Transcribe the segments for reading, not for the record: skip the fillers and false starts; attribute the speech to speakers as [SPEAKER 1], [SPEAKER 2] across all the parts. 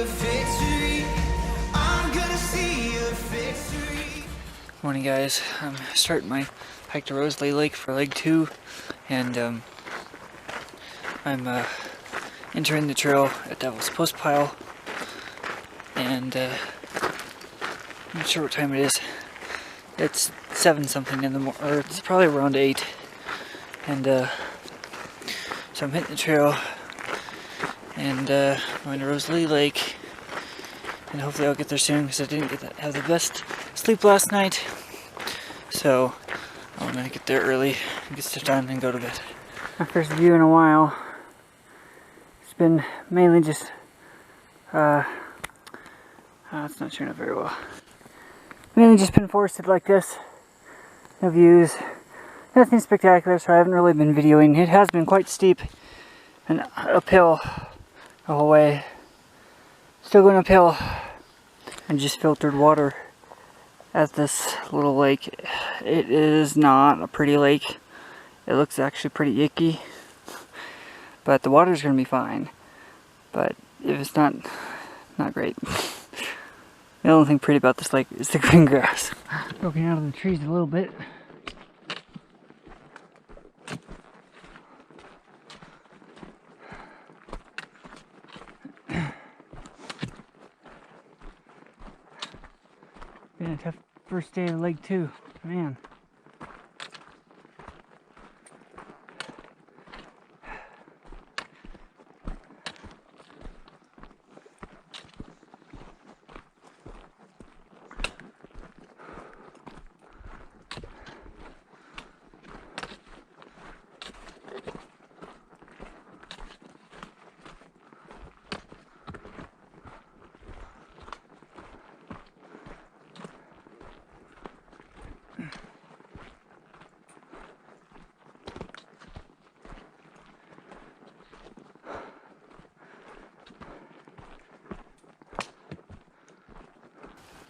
[SPEAKER 1] a victory. I'm gonna see a victory.
[SPEAKER 2] Morning, guys. I'm starting my hike to Rosalie Lake for leg 2, and I'm entering the trail at Devil's Post Pile, and I'm not sure what time it is. It's 7 something in the morning, or it's probably around 8, and so I'm hitting the trail, and going to Rosalie Lake, and hopefully I'll get there soon because I didn't have the best sleep last night. So I'm gonna get there early, get stuff done, and go to bed. My first view in a while. It's been mainly just it's not turning out very well. Mainly just been forested like this. No views. Nothing spectacular, so I haven't really been videoing. It has been quite steep and uphill the whole way. Still going uphill. And just filtered water at this little lake. It is not a pretty lake. It looks actually pretty icky. But the water's gonna be fine. But if it's not great. The only thing pretty about this lake is the green grass. Broken out of the trees a little bit. Been a tough first day of the lake too, man.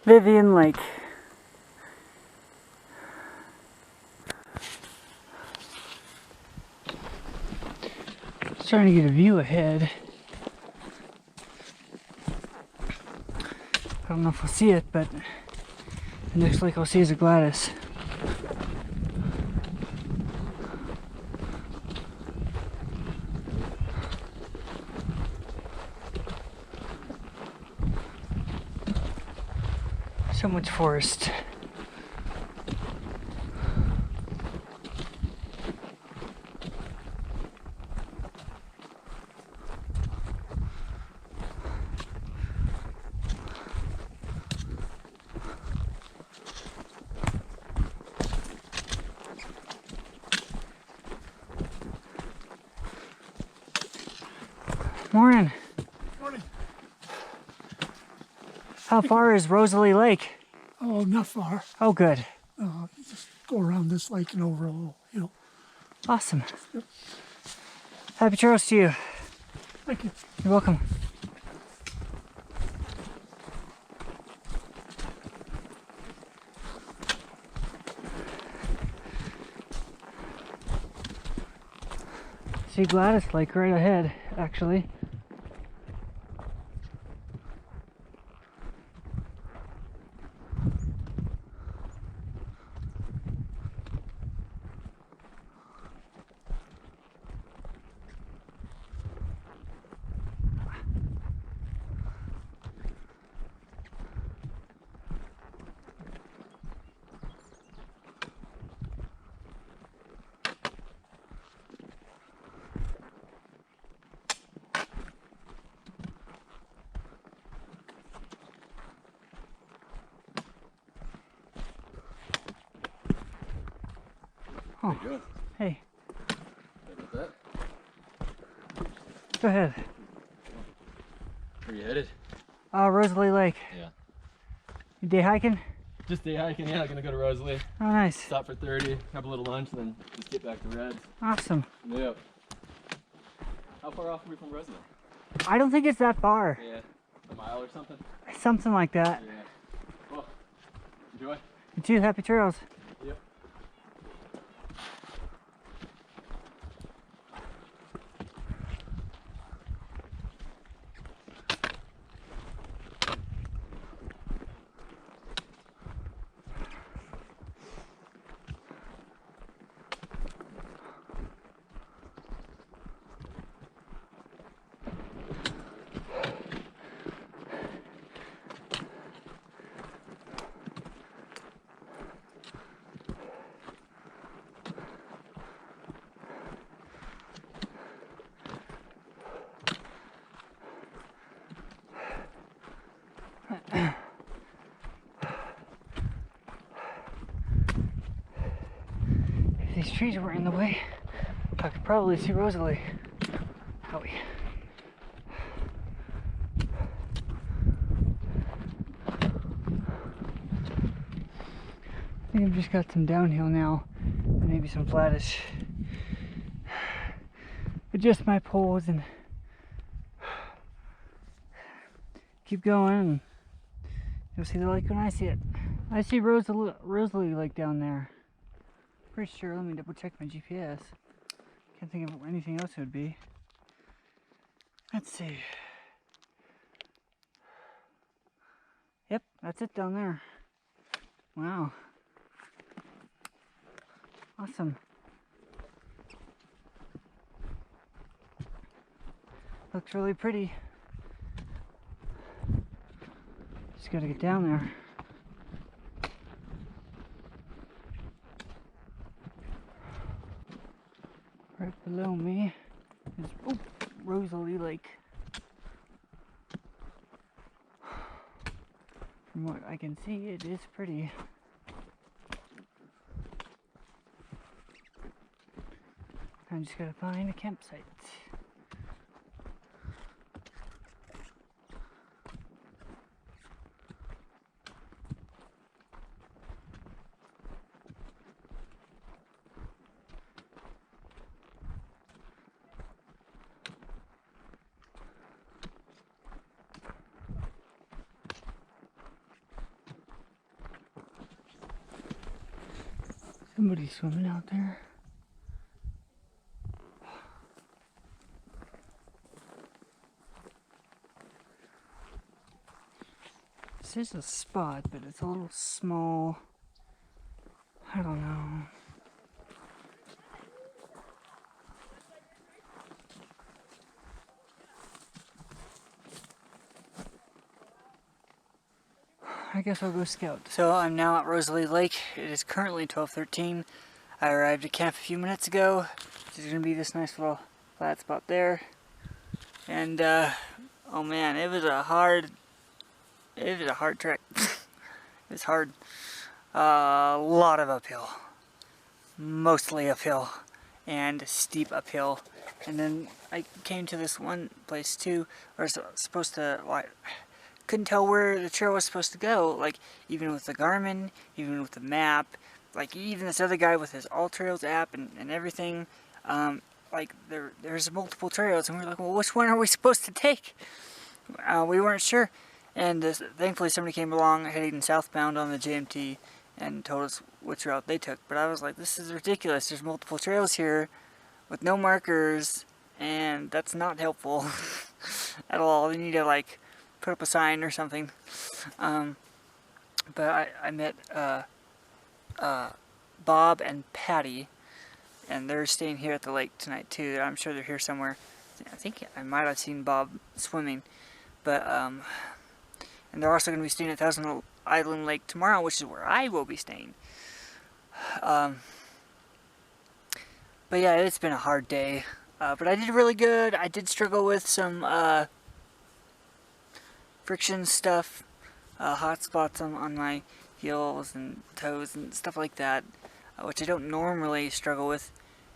[SPEAKER 2] Vivian Lake. Just trying to get a view ahead. I don't know if I'll see it, but the next lake I'll see is a Gladys. So much forest. Morning.
[SPEAKER 3] Morning.
[SPEAKER 2] How far is Rosalie Lake?
[SPEAKER 3] Oh, not far.
[SPEAKER 2] Oh, good.
[SPEAKER 3] You just go around this lake and over a little hill.
[SPEAKER 2] Awesome.
[SPEAKER 3] Yep.
[SPEAKER 2] Happy trails to you.
[SPEAKER 3] Thank you.
[SPEAKER 2] You're welcome. See Gladys Lake right ahead, actually. Oh, hey.
[SPEAKER 4] That?
[SPEAKER 2] Go ahead.
[SPEAKER 4] Where you headed?
[SPEAKER 2] Rosalie Lake.
[SPEAKER 4] Yeah.
[SPEAKER 2] You day hiking?
[SPEAKER 4] Just day hiking, yeah. Gonna go to Rosalie.
[SPEAKER 2] Oh, nice.
[SPEAKER 4] Stop for 30, have a little lunch, then just get back to Reds.
[SPEAKER 2] Awesome.
[SPEAKER 4] Yep. How far off are we from Rosalie?
[SPEAKER 2] I don't think it's that far.
[SPEAKER 4] Yeah. A mile or something?
[SPEAKER 2] Something like that.
[SPEAKER 4] Yeah. Well, enjoy.
[SPEAKER 2] You too. Happy trails.
[SPEAKER 4] Yep.
[SPEAKER 2] If these trees weren't in the way, I could probably see Rosalie. Howie. I think I've just got some downhill now, and maybe some flattish. Adjust my poles and keep going, and you'll see the lake when I see it. I see Rosalie Lake down there. Pretty sure. Let me double check my GPS. Can't think of anything else it would be. Let's see. Yep, that's it down there. Wow. Awesome. Looks really pretty. Just gotta get down there. Right below me is Rosalie Lake. From what I can see, it is pretty. I just gotta find a campsite. Somebody's swimming out there. This is a spot, but it's a little small. I don't know. I guess I'll go scout. So I'm now at Rosalie Lake. It is currently 12:13. I arrived at camp a few minutes ago. There's gonna be this nice little flat spot there. And oh man, it was a hard trek. It was hard. A lot of uphill. Mostly uphill. And steep uphill. And then I came to this one place too where I was supposed to, well, I couldn't tell where the trail was supposed to go. Like, even with the Garmin, even with the map, like even this other guy with his All Trails app and everything, like there's multiple trails, and we were like, well, which one are we supposed to take? We weren't sure, and thankfully somebody came along heading southbound on the JMT and told us which route they took. But I was like, this is ridiculous. There's multiple trails here with no markers, and that's not helpful at all. You need to like put up a sign or something. But I met Bob and Patty, and they're staying here at the lake tonight too. I'm sure they're here somewhere. I think I might have seen Bob swimming, but and they're also going to be staying at Thousand Island Lake tomorrow, which is where I will be staying. But yeah, it's been a hard day, but I did really good. I did struggle with some friction stuff, hot spots on my heels and toes and stuff like that, which I don't normally struggle with.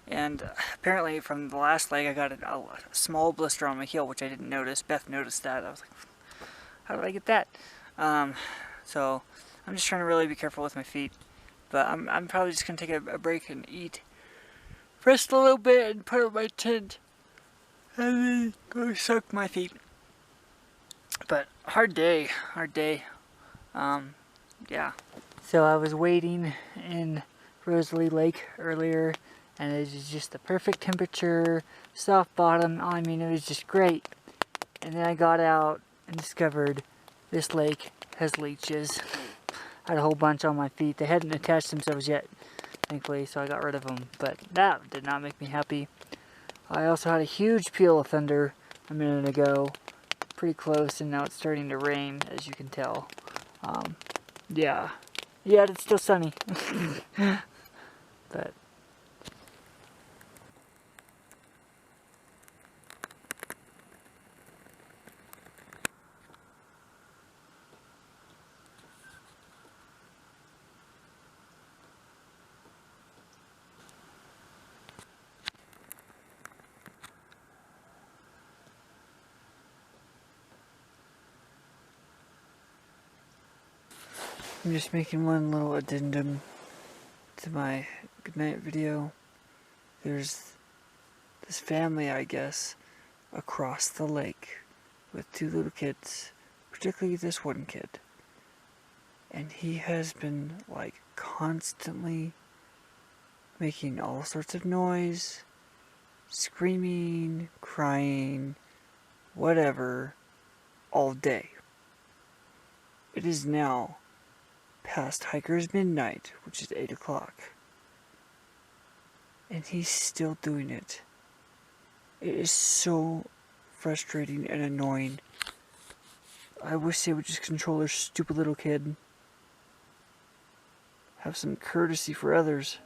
[SPEAKER 2] And apparently from the last leg I got a small blister on my heel, which I didn't notice. Beth noticed that. I was like, how did I get that? So I'm just trying to really be careful with my feet. But I'm probably just going to take a break and eat. Rest a little bit and put up my tent. And then go soak my feet. But hard day. Yeah. So I was waiting in Rosalie Lake earlier, and it was just the perfect temperature, soft bottom. I mean, it was just great. And then I got out and discovered this lake has leeches. I had a whole bunch on my feet. They hadn't attached themselves yet, thankfully, so I got rid of them. But that did not make me happy. I also had a huge peal of thunder a minute ago. Pretty close, and now it's starting to rain, as you can tell. Yeah, it's still sunny. But I'm just making one little addendum to my goodnight video. There's this family, I guess, across the lake with 2 little kids, particularly this one kid. And he has been like constantly making all sorts of noise, screaming, crying, whatever, all day. It is now past hiker's midnight, which is 8 o'clock. And he's still doing it. It is so frustrating and annoying. I wish they would just control their stupid little kid. Have some courtesy for others.